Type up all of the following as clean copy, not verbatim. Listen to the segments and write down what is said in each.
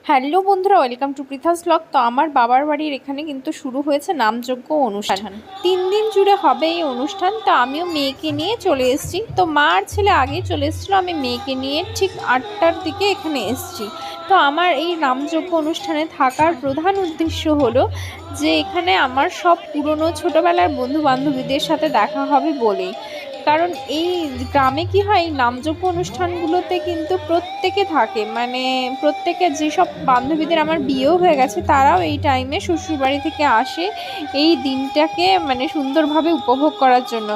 Hello বন্ধুরা, welcome to Pritha's blog. তো আমার বাবার বাড়ির এখানে কিন্তু শুরু হয়েছে নামযজ্ঞ অনুষ্ঠান। 3 দিন জুড়ে হবে এই অনুষ্ঠান। তো আমিও মেয়েকে নিয়ে চলে এসেছি। তো মা আর ছেলে আগেই চলে এসেছিলো, আমি মেয়েকে নিয়ে ঠিক 8টার দিকে এখানে এসেছি। তো আমার এই নামযজ্ঞ অনুষ্ঠানে থাকার প্রধান উদ্দেশ্য হলো যে এখানে আমার সব পুরনো ছোটোবেলার বন্ধু বান্ধবীদের সাথে দেখা হবে বলেই। কারণ এই গ্রামে কি হয়, এই নামযজ্ঞ অনুষ্ঠানগুলোতে কিন্তু প্রত্যেকে থাকে, মানে প্রত্যেকে যেসব বান্ধবীদের আমার বিয়েও হয়ে গেছে তারাও এই টাইমে শ্বশুরবাড়ি থেকে আসে এই দিনটাকে মানে সুন্দরভাবে উপভোগ করার জন্য।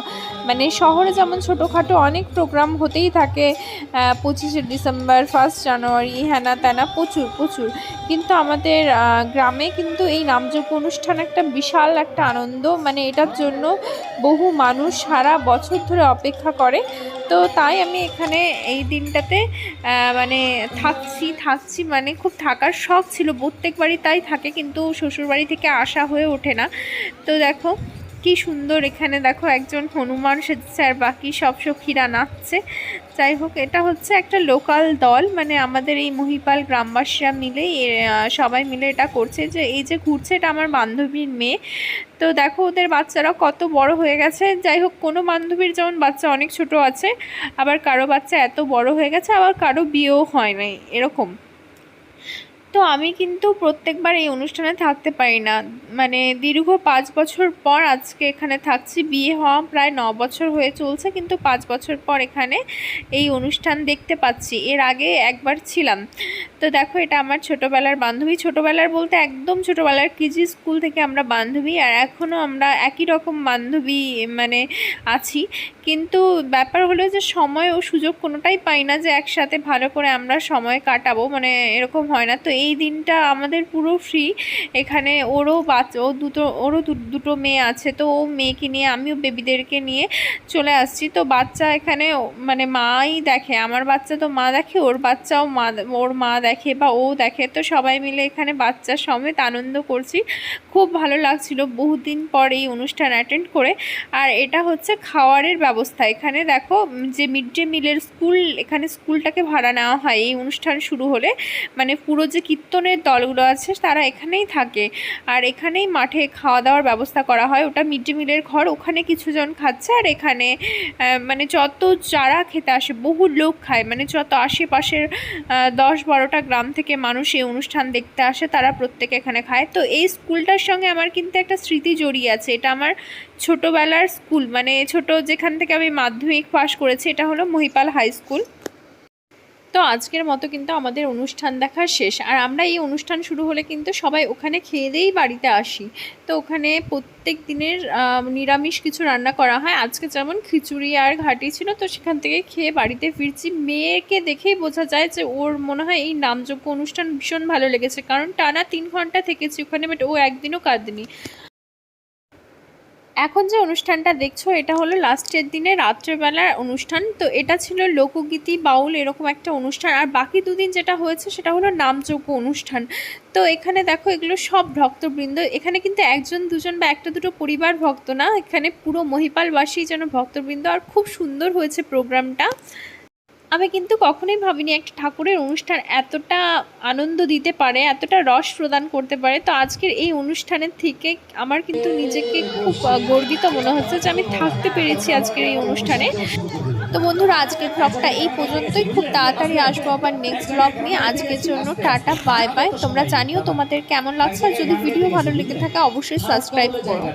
মানে শহরে যেমন ছোটোখাটো অনেক প্রোগ্রাম হতেই থাকে, 25শে ডিসেম্বর, 1 জানুয়ারি, হ্যানা ত্যানা প্রচুর প্রচুর, কিন্তু আমাদের গ্রামে কিন্তু এই নামযজ্ঞ অনুষ্ঠান একটা বিশাল একটা আনন্দ। মানে এটার জন্য বহু মানুষ সারা বছর ধরে অপেক্ষা করে। তো তাই আমি এখানে এই দিনটাতে মানে থাকছি মানে খুব থাকার শখ ছিল প্রত্যেকবারই, তাই থাকে, কিন্তু শ্বশুরবাড়ি থেকে আসা হয়ে ওঠে না। তো দেখো কি সুন্দর, এখানে দেখো একজন হনুমান সেজেছে আর বাকি সব সখীরা নাচছে। যাই হোক, এটা হচ্ছে একটা লোকাল দল, মানে আমাদের এই মহিপাল গ্রামবাসীরা মিলে সবাই মিলে এটা করছে। যে এই যে ঘুরছে, এটা আমার বান্ধবীর মেয়ে। তো দেখো ওদের বাচ্চারা কত বড় হয়ে গেছে। যাই হোক, কোনো বান্ধবীর যেমন বাচ্চা অনেক ছোট আছে, আবার কারো বাচ্চা এত বড় হয়ে গেছে, আবার কারো বিয়েও হয় নাই, এরকম। তো আমি কিন্তু প্রত্যেকবার এই অনুষ্ঠানে থাকতে পারি না, মানে দীর্ঘ 5 বছর পর আজকে এখানে থাকছি। বিয়ে হওয়া প্রায় 9 বছর হয়ে চলছে, কিন্তু 5 বছর পর এখানে এই অনুষ্ঠান দেখতে পাচ্ছি। এর আগে একবার ছিলাম। তো দেখো, এটা আমার ছোটোবেলার বান্ধবী, ছোটোবেলার বলতে একদম ছোটোবেলার কেজি স্কুল থেকে আমরা বান্ধবী, আর এখনও আমরা একই রকম বান্ধবী মানে আছি। কিন্তু ব্যাপার হলো যে সময় ও সুযোগ কোনোটাই পাই না যে একসাথে ভালো করে আমরা সময় কাটাবো, মানে এরকম হয় না। তো এই দিনটা আমাদের পুরো ফ্রি। এখানে ওরও দুটো মেয়ে আছে, তো ও মেয়েকে নিয়ে, আমিও বেবিদেরকে নিয়ে চলে আসছি। তো বাচ্চা এখানে মানে মাই দেখে, আমার বাচ্চা তো মা দেখে, ওর বাচ্চাও ওর মা দেখে বা ও দেখে। তো সবাই মিলে এখানে বাচ্চার সমেত আনন্দ করছি। খুব ভালো লাগছিল বহুদিন পর এই অনুষ্ঠান অ্যাটেন্ড করে। আর এটা হচ্ছে খাওয়ারের ব্যবস্থা। এখানে দেখো যে মিড ডে মিলের স্কুল, এখানে স্কুলটাকে ভাড়া নেওয়া হয় এই অনুষ্ঠান শুরু হলে। মানে পুরো যে কীর্তনের দলগুলো আছে তারা এখানেই থাকে, আর এখানেই মাঠে খাওয়া দাওয়ার ব্যবস্থা করা হয়। ওটা মিড ডে মিলের ঘর, ওখানে কিছুজন খাচ্ছে। আর এখানে মানে যত যারা খেতে আসে, বহু লোক খায়, মানে যত আশেপাশের 10-12টা গ্রাম থেকে মানুষ এই অনুষ্ঠান দেখতে আসে, তারা প্রত্যেকে এখানে খায়। তো এই স্কুলটার সঙ্গে আমার কিন্তু একটা স্মৃতি জড়িয়ে আছে। এটা আমার ছোটোবেলার স্কুল, মানে ছোট যেখান থেকে আমি মাধ্যমিক পাশ করেছি, এটা হলো মহিপাল হাই স্কুল। তো আজকের মতো কিন্তু আমাদের অনুষ্ঠান দেখা শেষ, আর আমরা এই অনুষ্ঠান শুরু হলে কিন্তু সবাই ওখানে খেয়ে দিয়েই বাড়িতে আসি। তো ওখানে প্রত্যেক দিনের নিরামিষ কিছু রান্না করা হয়। আজকে যেমন খিচুড়ি আর ঘাটি ছিল, তো সেখান থেকে খেয়ে বাড়িতে ফিরছি। মেয়েকে দেখেই বোঝা যায় যে ওর মনে হয় এই নামযজ্ঞ অনুষ্ঠান ভীষণ ভালো লেগেছে, কারণ টানা 3 ঘন্টা থেকেছি ওখানে, বাট ও একদিনও কাঁদেনি। এখন যে অনুষ্ঠানটা দেখছো, এটা হলো লাস্টের দিনে রাত্রেবেলার অনুষ্ঠান। তো এটা ছিল লোকগীতি বাউল এরকম একটা অনুষ্ঠান, আর বাকি 2 দিন যেটা হয়েছে সেটা হলো নামযজ্ঞ অনুষ্ঠান। তো এখানে দেখো এগুলো সব ভক্তবৃন্দ, এখানে কিন্তু 1-2জন বা 1-2 পরিবার ভক্ত না, এখানে পুরো মহিপালবাসী যেন ভক্তবৃন্দ। আর খুব সুন্দর হয়েছে প্রোগ্রামটা। আমি কিন্তু কখনোই ভাবিনি একটা ঠাকুরের অনুষ্ঠান এতটা আনন্দ দিতে পারে, এতটা রস প্রদান করতে পারে। তো আজকের এই অনুষ্ঠানের থেকে আমার কিন্তু নিজেকে খুব গর্বিত মনে হচ্ছে যে আমি থাকতে পেরেছি আজকের এই অনুষ্ঠানে। তো বন্ধুরা, আজকের ব্লগটা এই পর্যন্তই। খুব তাড়াতাড়ি আসবো আবার নেক্সট ব্লগ নিয়ে। আজকের জন্য টাটা, বাই বাই। তোমরা জানিও তোমাদের কেমন লাগছে, আর যদি ভিডিও ভালো লেগে থাকে অবশ্যই সাবস্ক্রাইব করো।